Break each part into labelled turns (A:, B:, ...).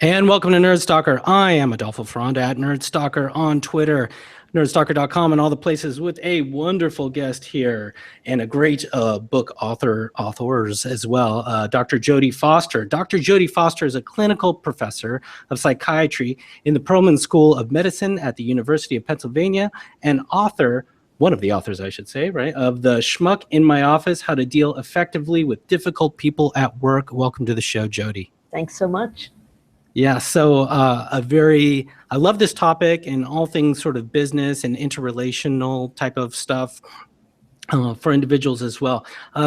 A: And welcome to Nerd Stalker. I am Adolfo Ferranda at Nerd Stalker on Twitter, nerdstalker.com, and all the places, with a wonderful guest here and a great authors as well, Dr. Jody Foster. Dr. Jody Foster is a clinical professor of psychiatry in the Perelman School of Medicine at the University of Pennsylvania and one of the authors, I should say, right, of the Schmuck In My Office, How to Deal Effectively with Difficult People at Work. Welcome to the show, Jody.
B: Thanks so much.
A: Yeah, so I love this topic and all things sort of business and interrelational type of stuff for individuals as well.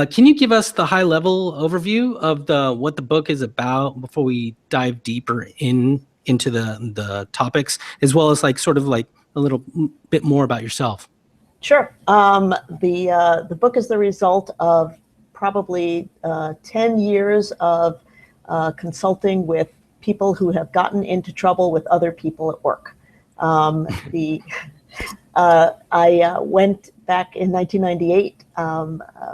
A: Can you give us the high-level overview of what the book is about before we dive deeper into the topics, as well as sort of a little bit more about yourself?
B: Sure. The book is the result of probably 10 years of consulting with people who have gotten into trouble with other people at work. I went back in 1998,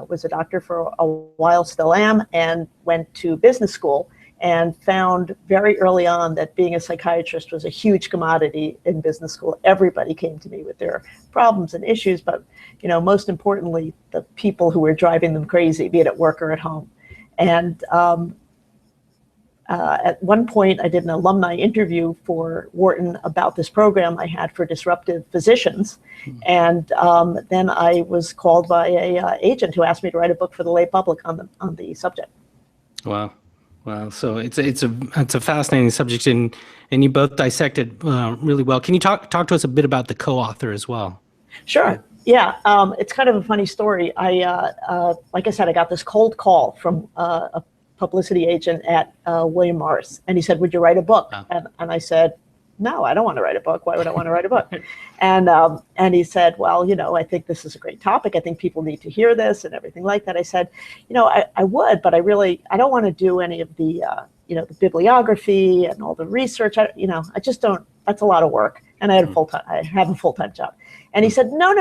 B: was a doctor for a while, still am, and went to business school and found very early on that being a psychiatrist was a huge commodity in business school. Everybody came to me with their problems and issues, but most importantly, the people who were driving them crazy, be it at work or at home. And at one point, I did an alumni interview for Wharton about this program I had for disruptive physicians. And then I was called by a agent who asked me to write a book for the lay public on the subject.
A: Wow. So it's a fascinating subject, and you both dissected really well. Can you talk to us a bit about the co-author as well?
B: Sure. Yeah. It's kind of a funny story. Like I said, I got this cold call from a publicity agent at William Morris, and he said, "Would you write a book?" Oh. And I said, "No, I don't want to write a book. Why would I want to write a book?" And he said, "Well, I think this is a great topic. I think people need to hear this and everything like that." I said, I would, but I don't want to do any of the the bibliography and all the research. I just don't. That's a lot of work, and I have a full-time job. And he said, "No.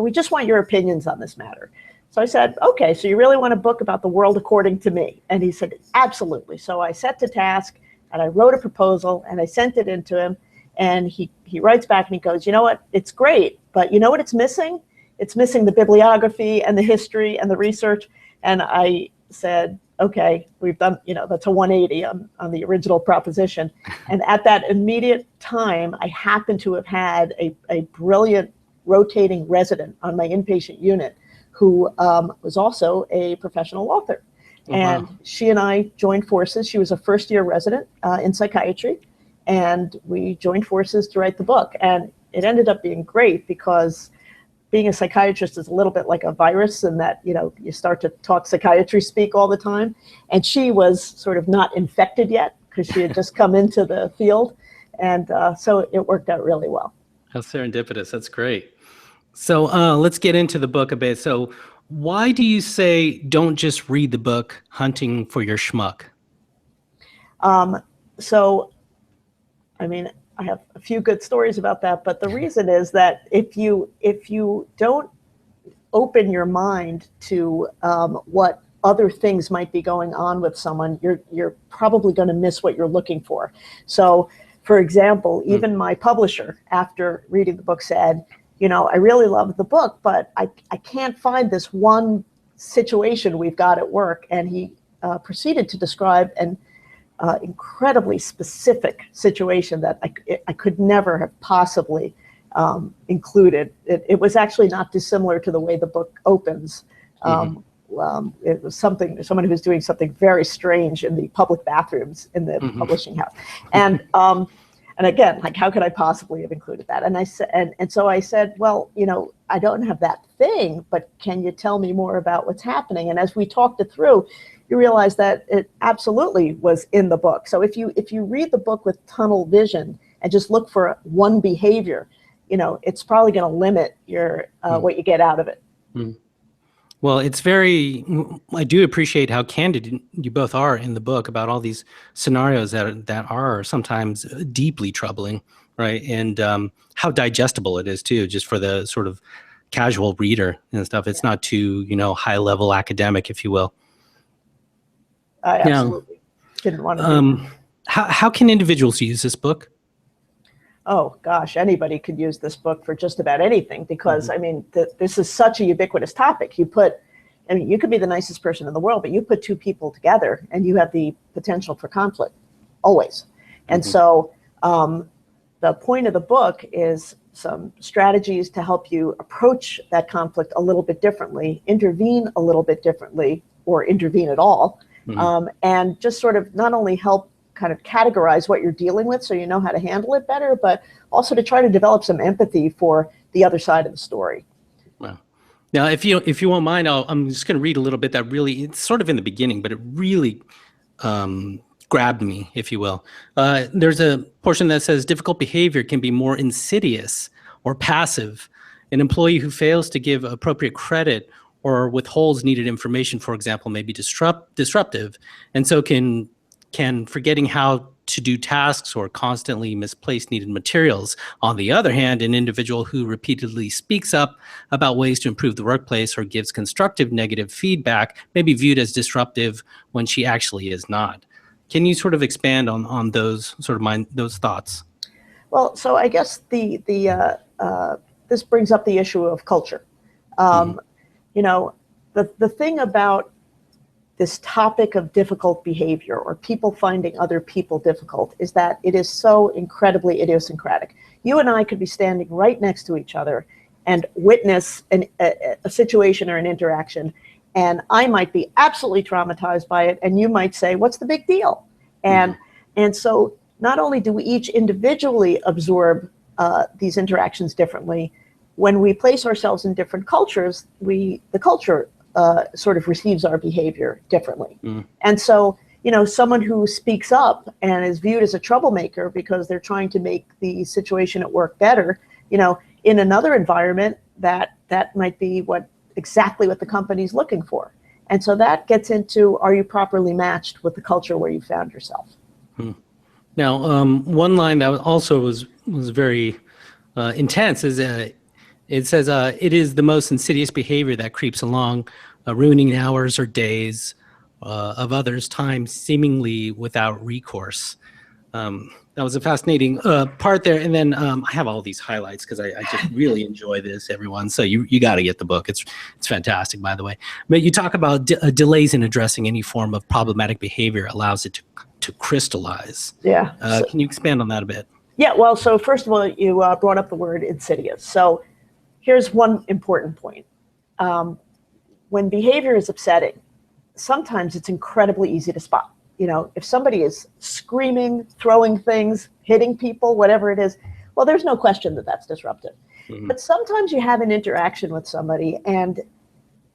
B: We just want your opinions on this matter." So I said, "Okay, so you really want a book about the world according to me?" And he said, "Absolutely." So I set to task and I wrote a proposal and I sent it in to him, and he writes back and he goes, "You know what? It's great, but you know what it's missing? It's missing the bibliography and the history and the research." And I said, "Okay, we've done, that's a 180 on the original proposition." And at that immediate time, I happened to have had a brilliant rotating resident on my inpatient unit who was also a professional author. And she and I joined forces. She was a first-year resident in psychiatry, and we joined forces to write the book. And it ended up being great because being a psychiatrist is a little bit like a virus in that, you start to talk psychiatry speak all the time. And she was sort of not infected yet because she had just come into the field. And so it worked out really well.
A: How serendipitous. That's great. So let's get into the book a bit. So why do you say don't just read the book, Hunting for Your Schmuck?
B: So, I have a few good stories about that, but the reason is that if you don't open your mind to what other things might be going on with someone, you're probably going to miss what you're looking for. So, for example, even my publisher, after reading the book, said, "I really love the book, but I can't find this one situation we've got at work." And he proceeded to describe an incredibly specific situation that I could never have possibly included. It was actually not dissimilar to the way the book opens. It was someone who was doing something very strange in the public bathrooms in the publishing house. And again, how could I possibly have included that? And I said, and so I said, "Well, I don't have that thing, but can you tell me more about what's happening?" And as we talked it through, you realize that it absolutely was in the book. So if you read the book with tunnel vision and just look for one behavior, it's probably going to limit your what you get out of it.
A: Well, I do appreciate how candid you both are in the book about all these scenarios that are sometimes deeply troubling, right? And how digestible it is too, just for the sort of casual reader and stuff. It's not too, high level academic, if you will.
B: I absolutely didn't want to do that.
A: how can individuals use this book?
B: Oh gosh, anybody could use this book for just about anything, because I mean, this is such a ubiquitous topic. I mean, you could be the nicest person in the world, but you put two people together and you have the potential for conflict, always. And so the point of the book is some strategies to help you approach that conflict a little bit differently, intervene a little bit differently, or intervene at all, and just sort of not only help kind of categorize what you're dealing with so you know how to handle it better, but also to try to develop some empathy for the other side of the story.
A: Wow. Now, if you won't mind, I'm just going to read a little bit that really, it's sort of in the beginning, but it really grabbed me, if you will. There's a portion that says difficult behavior can be more insidious or passive. An employee who fails to give appropriate credit or withholds needed information, for example, may be disruptive, and so can forgetting how to do tasks or constantly misplace needed materials. On the other hand, an individual who repeatedly speaks up about ways to improve the workplace or gives constructive negative feedback may be viewed as disruptive when she actually is not. Can you sort of expand on those sort of those thoughts? Well,
B: so I guess this brings up the issue of culture. You know, the thing about this topic of difficult behavior or people finding other people difficult is that it is so incredibly idiosyncratic. You and I could be standing right next to each other and witness a situation or an interaction, and I might be absolutely traumatized by it, and you might say, what's the big deal? And so not only do we each individually absorb these interactions differently, when we place ourselves in different cultures, the culture sort of receives our behavior differently. And so, you know, someone who speaks up and is viewed as a troublemaker because they're trying to make the situation at work better, you know, in another environment, that might be exactly what the company's looking for. And so that gets into, are you properly matched with the culture where you found yourself?
A: Now, one line that also was very intense is it says, it is the most insidious behavior that creeps along, ruining hours or days of others' time, seemingly without recourse. That was a fascinating part there. And then I have all these highlights because I just really enjoy this, everyone. So you got to get the book. It's fantastic, by the way. But you talk about delays in addressing any form of problematic behavior allows it to crystallize.
B: Yeah.
A: Can you expand on that a bit?
B: Yeah, well, so first of all, you brought up the word insidious. So here's one important point. When behavior is upsetting, sometimes it's incredibly easy to spot. You know, if somebody is screaming, throwing things, hitting people, whatever it is, well, there's no question that that's disruptive. But sometimes you have an interaction with somebody and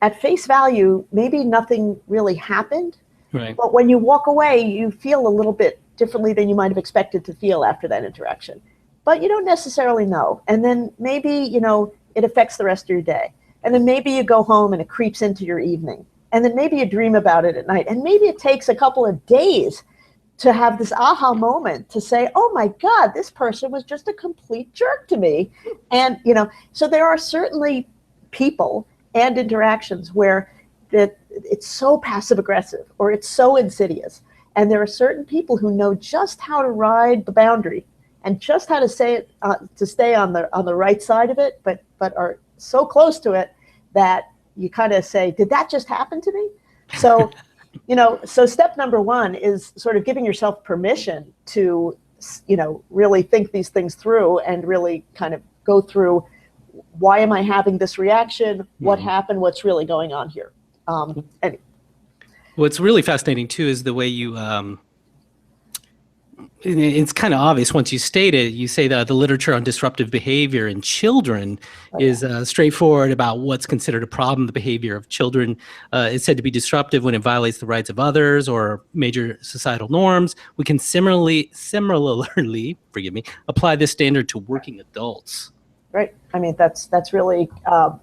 B: at face value, maybe nothing really happened. Right. But when you walk away, you feel a little bit differently than you might have expected to feel after that interaction. But you don't necessarily know. And then maybe, you know, it affects the rest of your day. And then maybe you go home and it creeps into your evening. And then maybe you dream about it at night. And maybe it takes a couple of days to have this aha moment to say, oh my God, this person was just a complete jerk to me. And, you know, so there are certainly people and interactions where it's so passive aggressive or it's so insidious. And there are certain people who know just how to ride the boundary and just how to say it, to stay on the right side of it, but are so close to it that you kind of say, did that just happen to me? So, you know, so step number one is sort of giving yourself permission to, you know, really think these things through and really kind of go through, why am I having this reaction? What happened? What's really going on here? Anyway.
A: What's really fascinating too is the way you, it's kind of obvious once you state it, you say that the literature on disruptive behavior in children is straightforward about what's considered a problem. The behavior of children is said to be disruptive when it violates the rights of others or major societal norms. We can similarly, forgive me, apply this standard to working adults.
B: Right. I mean, that's really,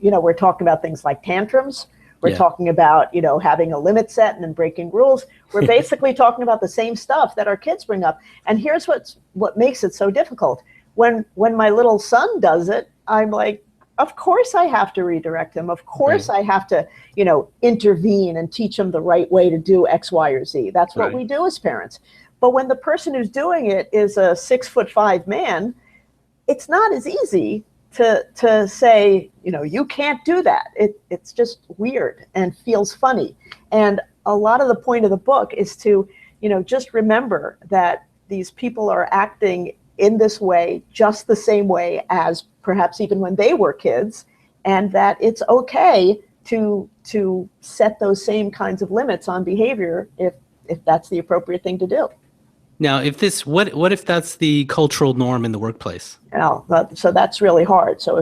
B: you know, we're talking about things like tantrums. We're talking about, you know, having a limit set and then breaking rules. We're basically talking about the same stuff that our kids bring up. And here's what makes it so difficult. When my little son does it, I'm like, of course I have to redirect him. Of course I have to, you know, intervene and teach him the right way to do X, Y, or Z. That's what we do as parents. But when the person who's doing it is a 6'5" man, it's not as easy to say, you can't do that. It's just weird and feels funny. And a lot of the point of the book is to, just remember that these people are acting in this way, just the same way as perhaps even when they were kids, and that it's okay to set those same kinds of limits on behavior if that's the appropriate thing to do.
A: Now, what if that's the cultural norm in the workplace?
B: So that's really hard. So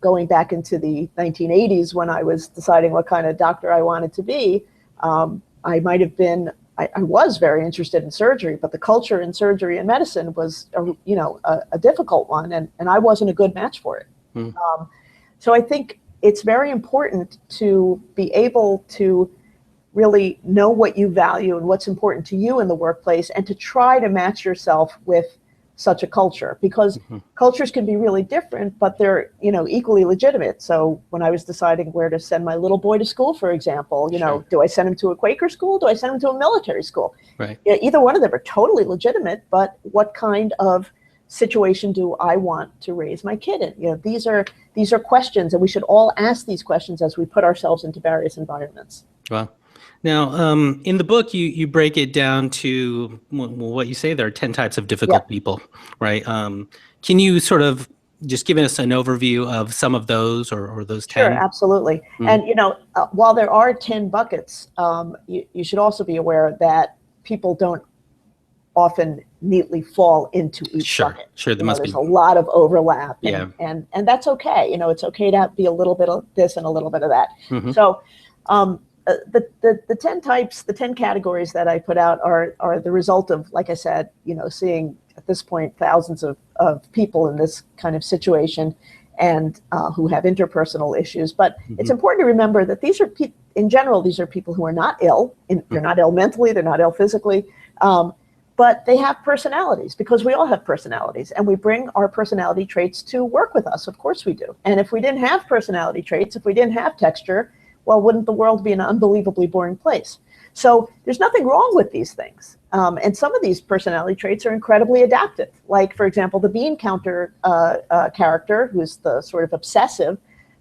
B: going back into the 1980s when I was deciding what kind of doctor I wanted to be, I was very interested in surgery, but the culture in surgery and medicine was, a difficult one, and I wasn't a good match for it. So I think it's very important to be able to really know what you value and what's important to you in the workplace, and to try to match yourself with such a culture, because cultures can be really different, but they're, equally legitimate. So when I was deciding where to send my little boy to school, for example,
A: Sure.
B: do I send him to a Quaker school? Do I send him to a military school?
A: Right.
B: Either one of them are totally legitimate, but what kind of situation do I want to raise my kid in? These are questions, and we should all ask these questions as we put ourselves into various environments.
A: Wow. Now, in the book, you break it down to what you say there are 10 types of difficult people, right? Can you sort of just give us an overview of some of those or those 10?
B: Sure, absolutely. And, while there are 10 buckets, you should also be aware that people don't often neatly fall into each bucket. Sure, there's a lot of overlap, and that's okay. It's okay to be a little bit of this and a little bit of that. So the 10 types, the 10 categories that I put out are the result of, like I said, seeing at this point thousands of people in this kind of situation, and who have interpersonal issues. But it's important to remember that these are in general, these are people who are not ill. They're not ill mentally, they're not ill physically, but they have personalities, because we all have personalities, and we bring our personality traits to work with us. Of course we do. And if we didn't have personality traits, if we didn't have texture, well, wouldn't the world be an unbelievably boring place? So there's nothing wrong with these things. And some of these personality traits are incredibly adaptive. Like, for example, the bean counter character, who's the sort of obsessive.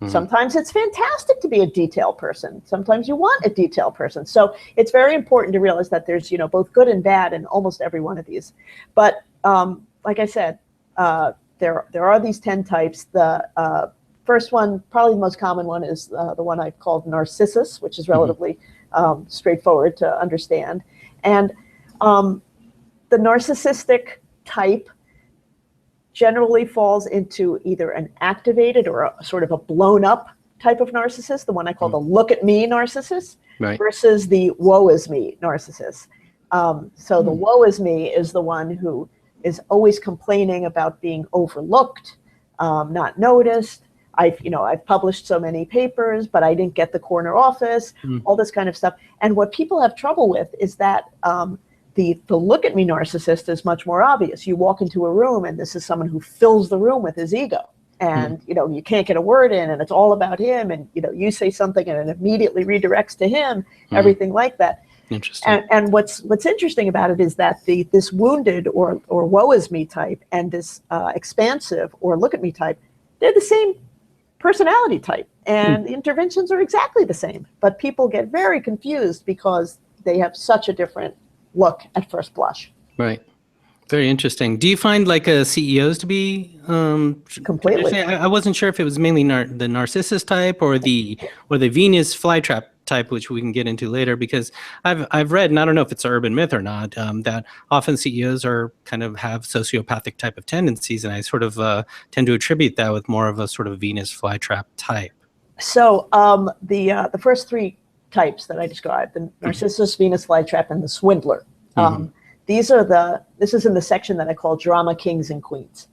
B: Sometimes it's fantastic to be a detail person. Sometimes you want a detail person. So it's very important to realize that there's, both good and bad in almost every one of these. But like I said, there are these 10 types. The first one, probably the most common one, is the one I've called Narcissus, which is relatively straightforward to understand. And the narcissistic type generally falls into either an activated or a sort of a blown up type of narcissist, the one I call the look at me narcissist, versus the woe is me narcissist. So the woe is me is the one who is always complaining about being overlooked, not noticed. I've published so many papers, but I didn't get the corner office, all this kind of stuff. And what people have trouble with is that the look at me narcissist is much more obvious. You walk into a room, and this is someone who fills the room with his ego. And, you can't get a word in, and it's all about him. And, you say something and it immediately redirects to him, everything like that.
A: Interesting.
B: And what's interesting about it is that this wounded or woe is me type and this expansive or look at me type, they're the same personality type, and the interventions are exactly the same, but people get very confused because they have such a different look at first blush.
A: Right. Very interesting. Do you find CEOs to be
B: completely?
A: I wasn't sure if it was mainly the narcissist type or the Venus flytrap type, which we can get into later, because I've read, and I don't know if it's an urban myth or not, that often CEOs kind of have sociopathic type of tendencies, and I sort of tend to attribute that with more of a sort of Venus flytrap type.
B: So the first three types that I described, the narcissist, Venus flytrap, and the swindler. This is in the section that I call drama kings and queens.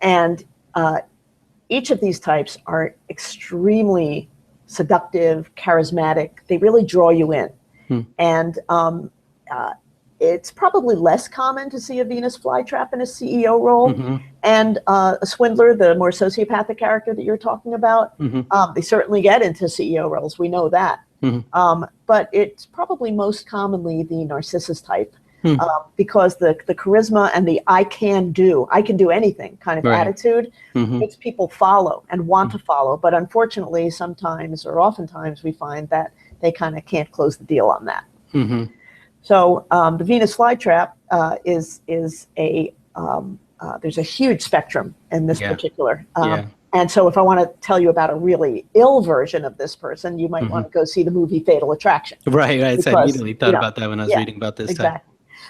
B: And each of these types are extremely seductive, charismatic. They really draw you in. And it's probably less common to see a Venus flytrap in a CEO role. And a swindler, the more sociopathic character that you're talking about, they certainly get into CEO roles. We know that. But it's probably most commonly the narcissist type.
A: Hmm.
B: Because the charisma and the I can do anything kind of attitude makes people follow and want to follow. But unfortunately, sometimes or oftentimes we find that they kind of can't close the deal on that. So the Venus flytrap is a there's a huge spectrum in this particular. And so if I want to tell you about a really ill version of this person, you might want to go see the movie Fatal Attraction.
A: Right. Because, I immediately thought about that when I was reading about this.
B: Exactly.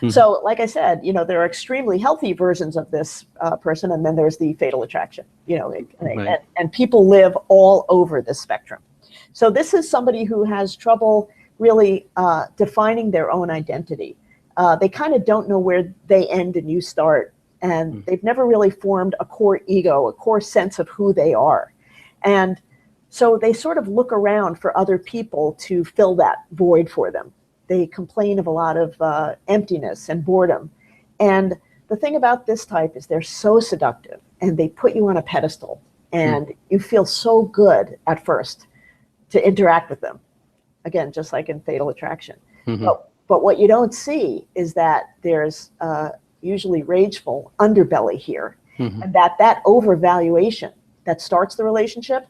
B: So, like I said, there are extremely healthy versions of this person, and then there's the fatal attraction, and people live all over this spectrum. So this is somebody who has trouble really defining their own identity. They kind of don't know where they end and you start, and they've never really formed a core ego, a core sense of who they are. And so they sort of look around for other people to fill that void for them. They complain of a lot of emptiness and boredom. And the thing about this type is they're so seductive and they put you on a pedestal and you feel so good at first to interact with them. Again, just like in Fatal Attraction. But what you don't see is that there's usually rageful underbelly here. And that overvaluation that starts the relationship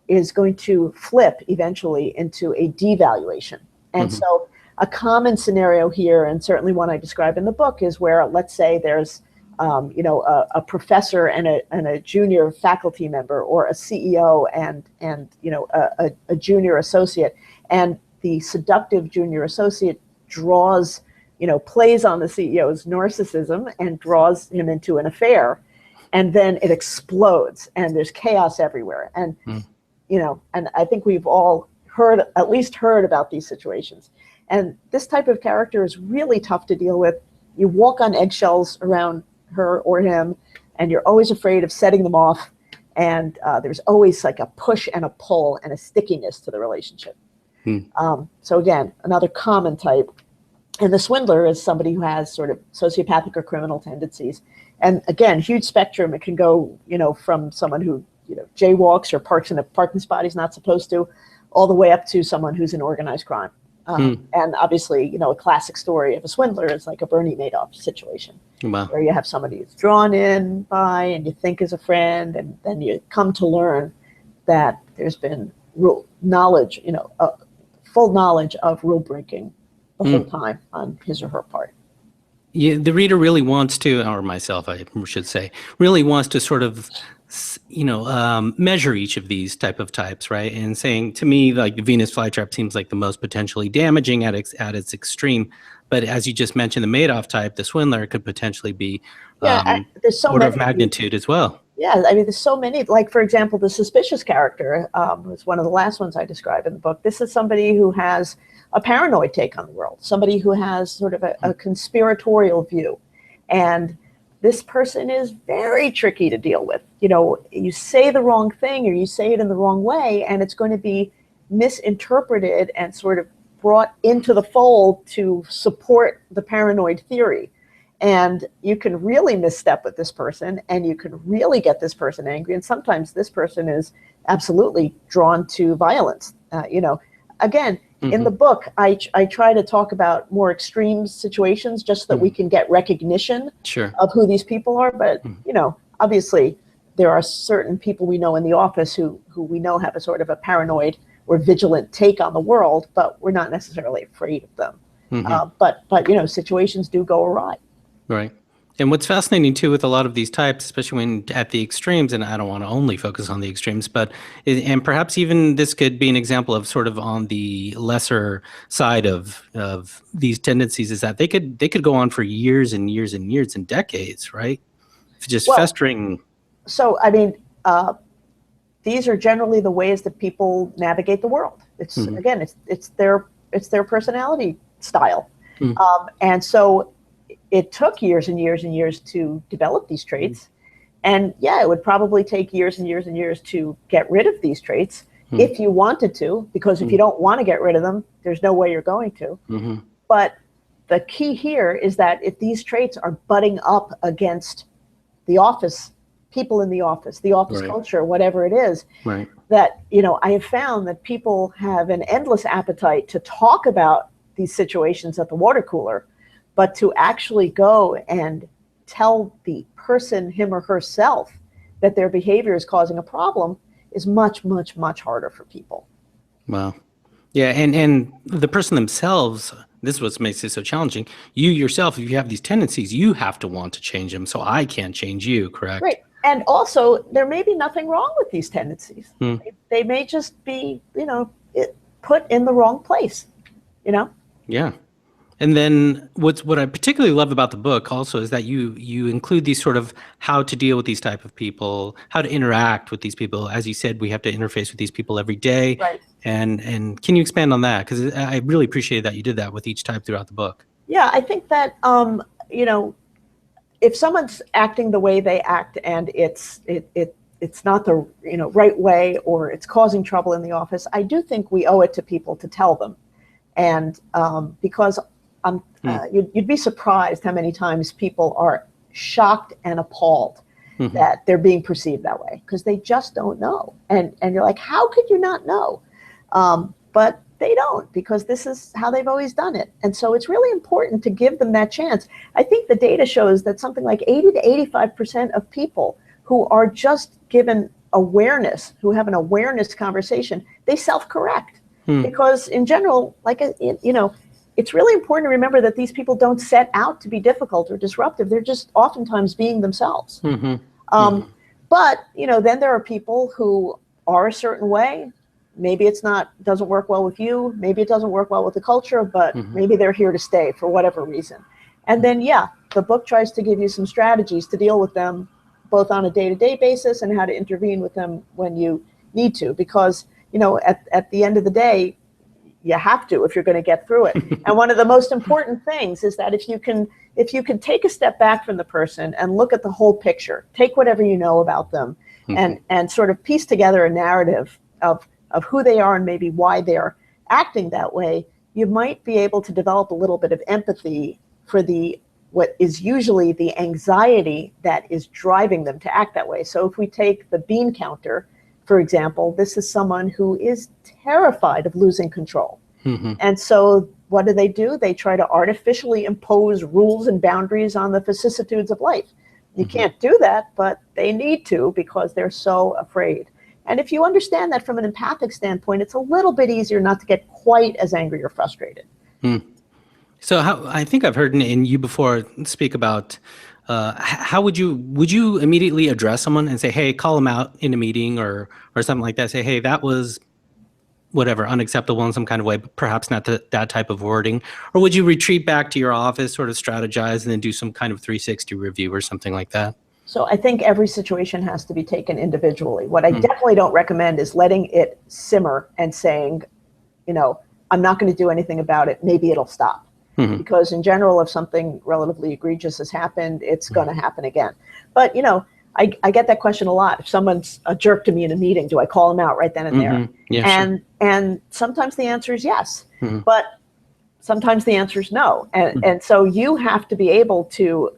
B: is going to flip eventually into a devaluation. And so a common scenario here, and certainly one I describe in the book, is where, let's say, there's a professor and a junior faculty member, or a CEO and a junior associate, and the seductive junior associate draws, plays on the CEO's narcissism and draws him into an affair, and then it explodes and there's chaos everywhere. And and I think we've all at least heard about these situations. And this type of character is really tough to deal with. You walk on eggshells around her or him, and you're always afraid of setting them off. And there's always like a push and a pull and a stickiness to the relationship. So again, another common type. And the swindler is somebody who has sort of sociopathic or criminal tendencies. And again, huge spectrum. It can go, from someone who, jaywalks or parks in a parking spot he's not supposed to, all the way up to someone who's in organized crime. And obviously, a classic story of a swindler is like a Bernie Madoff situation, where you have somebody who's drawn in by and you think is a friend, and then you come to learn that there's been full knowledge of rule breaking the whole time on his or her part.
A: Yeah, the reader really wants to, or myself, I should say, really wants to sort of measure each of these types, right? And saying, to me, like the Venus flytrap seems like the most potentially damaging at its extreme. But as you just mentioned, the Madoff type, the swindler, could potentially be
B: there's so
A: order
B: many
A: of magnitude as well.
B: Yeah, I mean, there's so many. Like, for example, the suspicious character was one of the last ones I describe in the book. This is somebody who has a paranoid take on the world, somebody who has sort of a conspiratorial view. And this person is very tricky to deal with. You say the wrong thing or you say it in the wrong way, and it's going to be misinterpreted and sort of brought into the fold to support the paranoid theory. And you can really misstep with this person, and you can really get this person angry. And sometimes this person is absolutely drawn to violence. Again, in the book, I try to talk about more extreme situations just so that we can get recognition of who these people are. But, obviously, there are certain people we know in the office who we know have a sort of a paranoid or vigilant take on the world, but we're not necessarily afraid of them. But situations do go awry.
A: Right. And what's fascinating too with a lot of these types, especially when at the extremes, and I don't want to only focus on the extremes, and perhaps even this could be an example of sort of on the lesser side of these tendencies, is that they could go on for years and years and years and decades, right? Just festering.
B: So, I mean, these are generally the ways that people navigate the world. It's again, it's their personality style, and so it took years and years and years to develop these traits. And it would probably take years and years and years to get rid of these traits if you wanted to, because if you don't want to get rid of them, there's no way you're going to. But the key here is that if these traits are butting up against the office, people in the office culture, whatever it is, that, I have found that people have an endless appetite to talk about these situations at the water cooler, but to actually go and tell the person, him or herself, that their behavior is causing a problem is much, much, much harder for people.
A: Wow. Yeah, and the person themselves, this is what makes it so challenging. You yourself, if you have these tendencies, you have to want to change them. So I can't change you, correct?
B: Right. And also, there may be nothing wrong with these tendencies. They may just be, put in the wrong place,
A: Yeah. And then what I particularly love about the book also is that you include these sort of how to deal with these type of people, how to interact with these people. As you said, we have to interface with these people every day.
B: Right.
A: And can you expand on that? Because I really appreciate that you did that with each type throughout the book.
B: Yeah, I think that, if someone's acting the way they act and it's not the right way, or it's causing trouble in the office, I do think we owe it to people to tell them. And because you'd be surprised how many times people are shocked and appalled that they're being perceived that way, because they just don't know. And you're like, how could you not know? But they don't, because this is how they've always done it. And so it's really important to give them that chance. I think the data shows that something like 80 to 85% of people who are just given awareness, who have an awareness conversation, they self-correct. Because in general, it's really important to remember that these people don't set out to be difficult or disruptive. They're just oftentimes being themselves. But, then there are people who are a certain way. Maybe doesn't work well with you. Maybe it doesn't work well with the culture, but maybe they're here to stay for whatever reason. And then, the book tries to give you some strategies to deal with them, both on a day-to-day basis and how to intervene with them when you need to. Because, at the end of the day, you have to if you're going to get through it. And one of the most important things is that if you can take a step back from the person and look at the whole picture, take whatever you know about them and sort of piece together a narrative of who they are and maybe why they're acting that way, you might be able to develop a little bit of empathy for what is usually the anxiety that is driving them to act that way. So if we take the bean counter, for example, this is someone who is terrified of losing control. And so what do? They try to artificially impose rules and boundaries on the vicissitudes of life. You can't do that, but they need to, because they're so afraid. And if you understand that from an empathic standpoint, it's a little bit easier not to get quite as angry or frustrated.
A: So I think I've heard in you before speak about how would you immediately address someone and say, hey, call them out in a meeting or something like that? Say, hey, that was whatever, unacceptable in some kind of way, but perhaps not that type of wording. Or would you retreat back to your office, sort of strategize, and then do some kind of 360 review or something like that?
B: So I think every situation has to be taken individually. What I definitely don't recommend is letting it simmer and saying, I'm not going to do anything about it. Maybe it'll stop. Because in general, if something relatively egregious has happened, it's going to happen again. But, I get that question a lot. If someone's a jerk to me in a meeting, do I call them out right then and there?
A: Yeah,
B: and sometimes the answer is yes, but sometimes the answer is no. And so you have to be able to,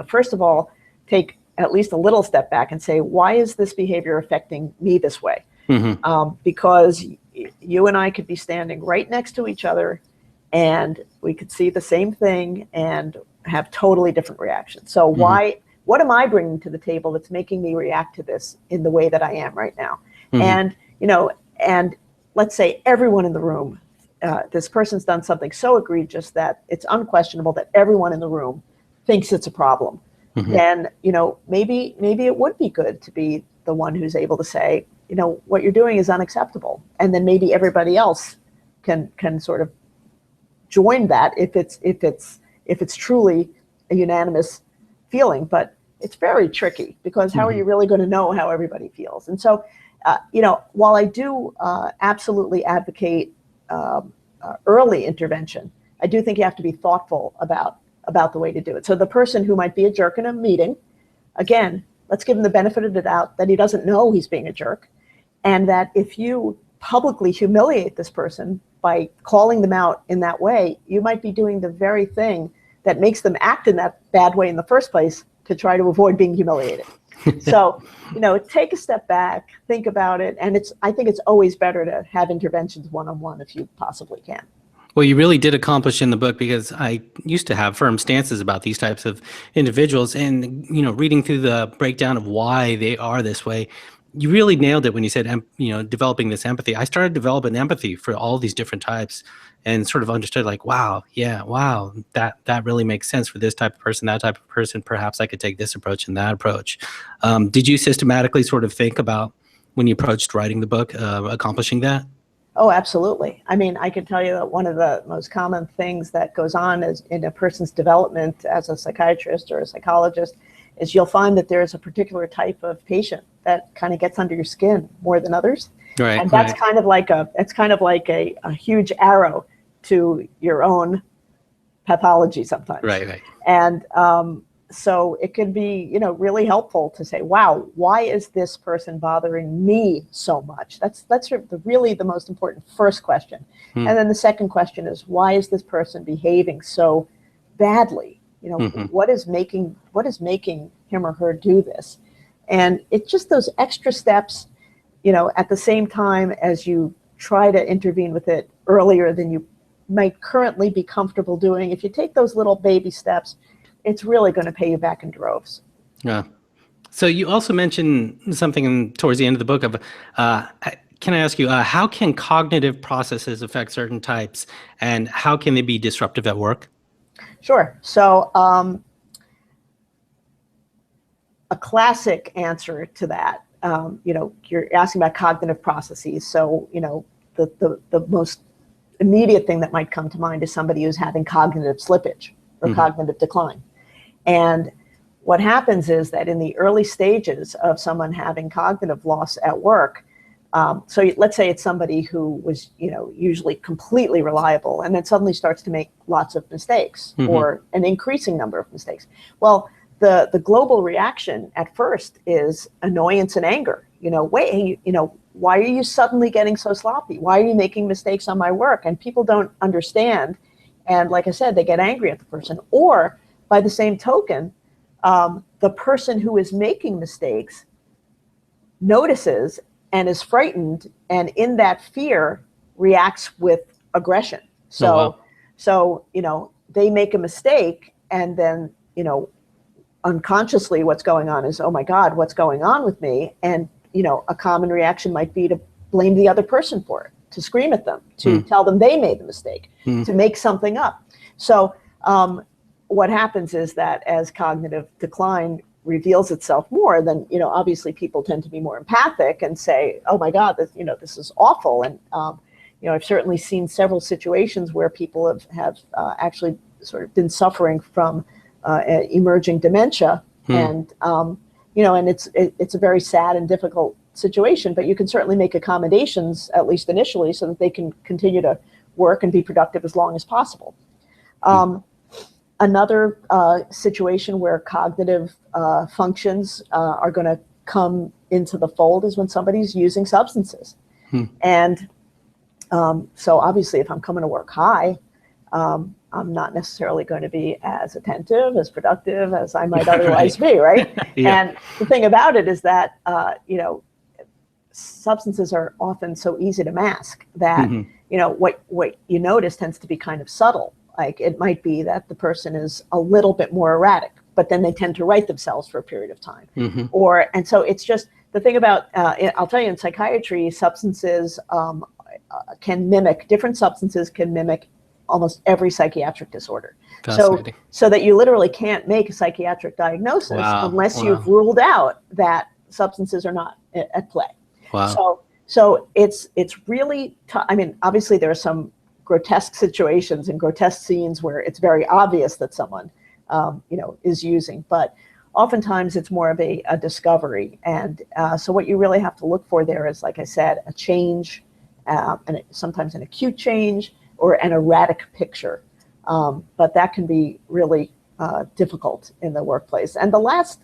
B: first of all, take at least a little step back and say, why is this behavior affecting me this way? Because you and I could be standing right next to each other and we could see the same thing and have totally different reactions. So what am I bringing to the table that's making me react to this in the way that I am right now? And, and let's say everyone in the room, this person's done something so egregious that it's unquestionable that everyone in the room thinks it's a problem. Then, maybe it would be good to be the one who's able to say, what you're doing is unacceptable. And then maybe everybody else can sort of join that if it's truly a unanimous feeling. But it's very tricky, because how are you really going to know how everybody feels? And so, while I do absolutely advocate early intervention, I do think you have to be thoughtful about the way to do it. So the person who might be a jerk in a meeting, again, let's give him the benefit of the doubt that he doesn't know he's being a jerk, and that if you publicly humiliate this person by calling them out in that way, you might be doing the very thing that makes them act in that bad way in the first place to try to avoid being humiliated. So, take a step back, think about it. And I think it's always better to have interventions one-on-one if you possibly can.
A: Well, you really did accomplish in the book, because I used to have firm stances about these types of individuals, and reading through the breakdown of why they are this way, you really nailed it when you said developing this empathy. I started developing empathy for all these different types, and sort of understood, like, wow, that really makes sense for this type of person, that type of person. Perhaps I could take this approach and that approach. Did you systematically sort of think about, when you approached writing the book, accomplishing that?
B: Oh, absolutely. I mean, I can tell you that one of the most common things that goes on is in a person's development as a psychiatrist or a psychologist is you'll find that there's a particular type of patient that kind of gets under your skin more than others.
A: Right.
B: And that's kind of like a huge arrow to your own pathology sometimes.
A: Right.
B: And so it can be, really helpful to say, wow, why is this person bothering me so much? That's really the most important first question. And then the second question is, why is this person behaving so badly? What is making him or her do this? And it's just those extra steps, at the same time as you try to intervene with it earlier than you might currently be comfortable doing. If you take those little baby steps, it's really going to pay you back in droves.
A: Yeah. So you also mentioned something towards the end of the book of, can I ask you, how can cognitive processes affect certain types, and how can they be disruptive at work?
B: Sure. So a classic answer to that, you're asking about cognitive processes. So, the most immediate thing that might come to mind is somebody who's having cognitive slippage or cognitive decline. And what happens is that in the early stages of someone having cognitive loss at work, so let's say it's somebody who was, usually completely reliable, and then suddenly starts to make lots of mistakes or an increasing number of mistakes. Well, the global reaction at first is annoyance and anger. Why are you suddenly getting so sloppy? Why are you making mistakes on my work? And people don't understand. And like I said, they get angry at the person. Or by the same token, the person who is making mistakes notices and is frightened, and in that fear reacts with aggression. So they make a mistake, and then, unconsciously what's going on is, oh my God, what's going on with me? And, a common reaction might be to blame the other person for it, to scream at them, to tell them they made the mistake, to make something up. So what happens is that as cognitive decline reveals itself more, then, obviously people tend to be more empathic and say, oh my God, this is awful. And, I've certainly seen several situations where people have actually sort of been suffering from emerging dementia. And, and it's a very sad and difficult situation, but you can certainly make accommodations, at least initially, so that they can continue to work and be productive as long as possible. Another situation where cognitive functions are going to come into the fold is when somebody's using substances. And so obviously, if I'm coming to work high, I'm not necessarily going to be as attentive, as productive as I might otherwise be, right? And the thing about it is that, substances are often so easy to mask that, what you notice tends to be kind of subtle. Like it might be that the person is a little bit more erratic, but then they tend to right themselves for a period of time. And so it's just the thing about, I'll tell you, in psychiatry, substances different substances can mimic almost every psychiatric disorder. So that you literally can't make a psychiatric diagnosis unless you've ruled out that substances are not at play. So it's really tough. I mean, obviously there are some grotesque situations and grotesque scenes where it's very obvious that someone, is using, but oftentimes it's more of a discovery. And so what you really have to look for there is, like I said, a change, and sometimes an acute change or an erratic picture. But that can be really difficult in the workplace. And the last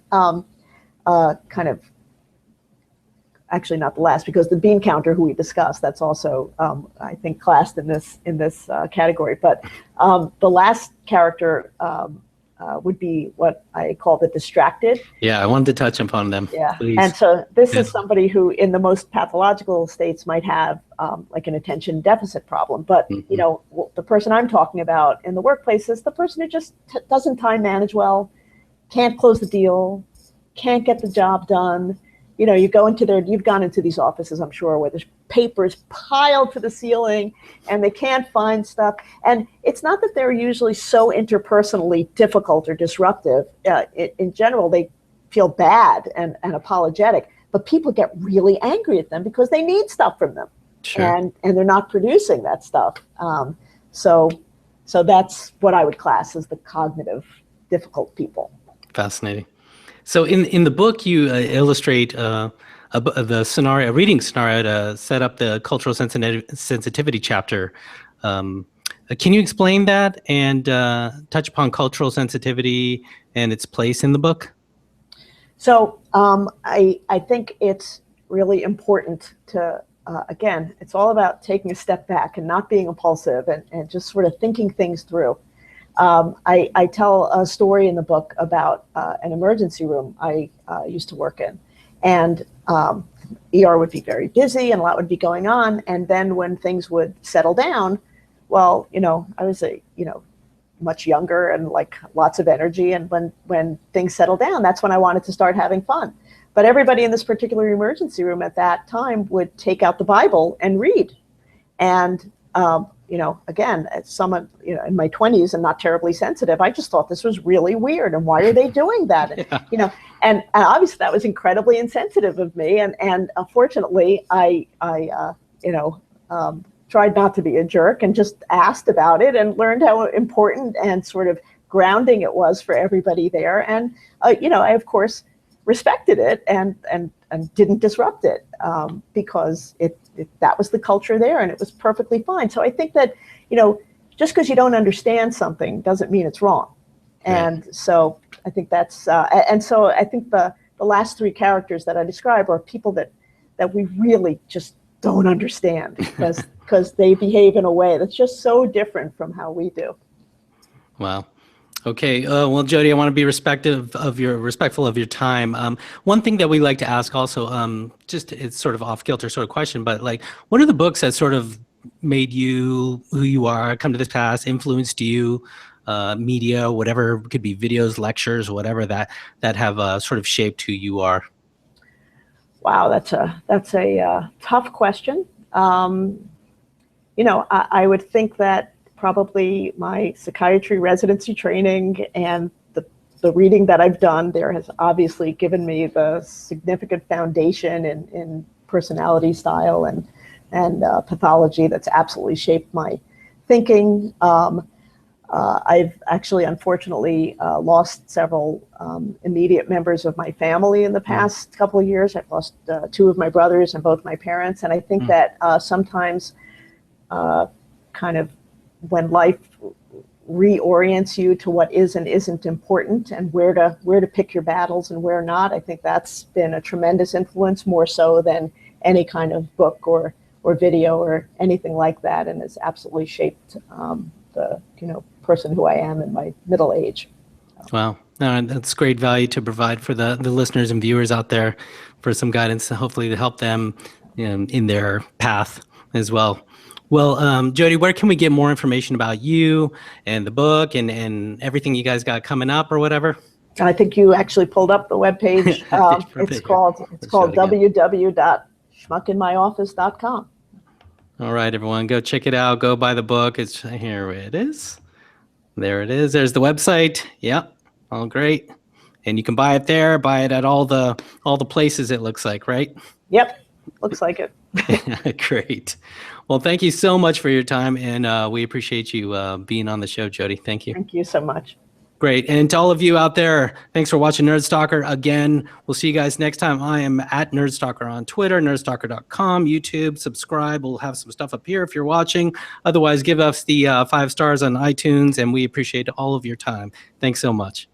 B: actually not the last, because the bean counter who we discussed, that's also, I think, classed in this category. But the last character would be what I call the distracted.
A: Yeah, I wanted to touch upon them.
B: Yeah.
A: Please.
B: And so this is somebody who in the most pathological states might have like an attention deficit problem. But, you know, the person I'm talking about in the workplace is the person who just doesn't time manage well, can't close the deal, can't get the job done. You know, you've gone into these offices, I'm sure, where there's papers piled to the ceiling and they can't find stuff. And it's not that they're usually so interpersonally difficult or disruptive. In general, they feel bad and apologetic, but people get really angry at them because they need stuff from them. Sure. And they're not producing that stuff. So that's what I would class as the cognitive difficult people.
A: Fascinating. So in the book, you illustrate a reading scenario to set up the cultural sensitivity chapter. Can you explain that and touch upon cultural sensitivity and its place in the book?
B: So I think it's really important to, again, it's all about taking a step back and not being impulsive and just sort of thinking things through. I tell a story in the book about an emergency room I used to work in. And ER would be very busy and a lot would be going on. And then when things would settle down, well, you know, I was much younger and like lots of energy. And when things settled down, that's when I wanted to start having fun. But everybody in this particular emergency room at that time would take out the Bible and read. And you know, again, as someone, you know, in my 20s and not terribly sensitive, I just thought this was really weird. And why are they doing that? And, yeah. You know, and obviously that was incredibly insensitive of me. And fortunately, I tried not to be a jerk and just asked about it and learned how important and sort of grounding it was for everybody there. And, you know, I, of course, respected it and didn't disrupt it because that was the culture there and it was perfectly fine. So I think that, you know, just because you don't understand something doesn't mean it's wrong. Right. And so I think that's, and so I think the last three characters that I describe are people that we really just don't understand because they behave in a way that's just so different from how we do.
A: Wow. Okay. Well, Jody, I want to be respectful of your time. One thing that we like to ask also, just it's sort of off kilter sort of question, but like, what are the books that sort of made you who you are, come to this path, influenced you, media, whatever, could be videos, lectures, whatever that have sort of shaped who you are?
B: Wow, that's a tough question. You know, I would think that probably my psychiatry residency training and the reading that I've done there has obviously given me the significant foundation in personality style and pathology that's absolutely shaped my thinking. I've actually, unfortunately, lost several immediate members of my family in the past couple of years. I've lost two of my brothers and both my parents. And I think that sometimes kind of when life reorients you to what is and isn't important and where to pick your battles and where not, I think that's been a tremendous influence, more so than any kind of book or video or anything like that, and has absolutely shaped the person who I am in my middle age.
A: Wow. No, that's great value to provide for the listeners and viewers out there, for some guidance, hopefully to help them in their path as well. Well, Jody, where can we get more information about you and the book and everything you guys got coming up or whatever?
B: I think you actually pulled up the webpage. It's called www.schmuckinmyoffice.com.
A: All right, everyone, go check it out. Go buy the book. It's here. It is. There it is. There's the website. Yep. All great. And you can buy it there. Buy it at all the places. It looks like, right?
B: Yep. Looks like it.
A: Great. Well, thank you so much for your time, and we appreciate you being on the show, Jody. Thank you.
B: Thank you so much.
A: Great. And to all of you out there, thanks for watching Nerd Stalker. Again, we'll see you guys next time. I am at Nerd Stalker on Twitter, nerdstalker.com, YouTube. Subscribe. We'll have some stuff up here if you're watching. Otherwise, give us the 5 stars on iTunes, and we appreciate all of your time. Thanks so much.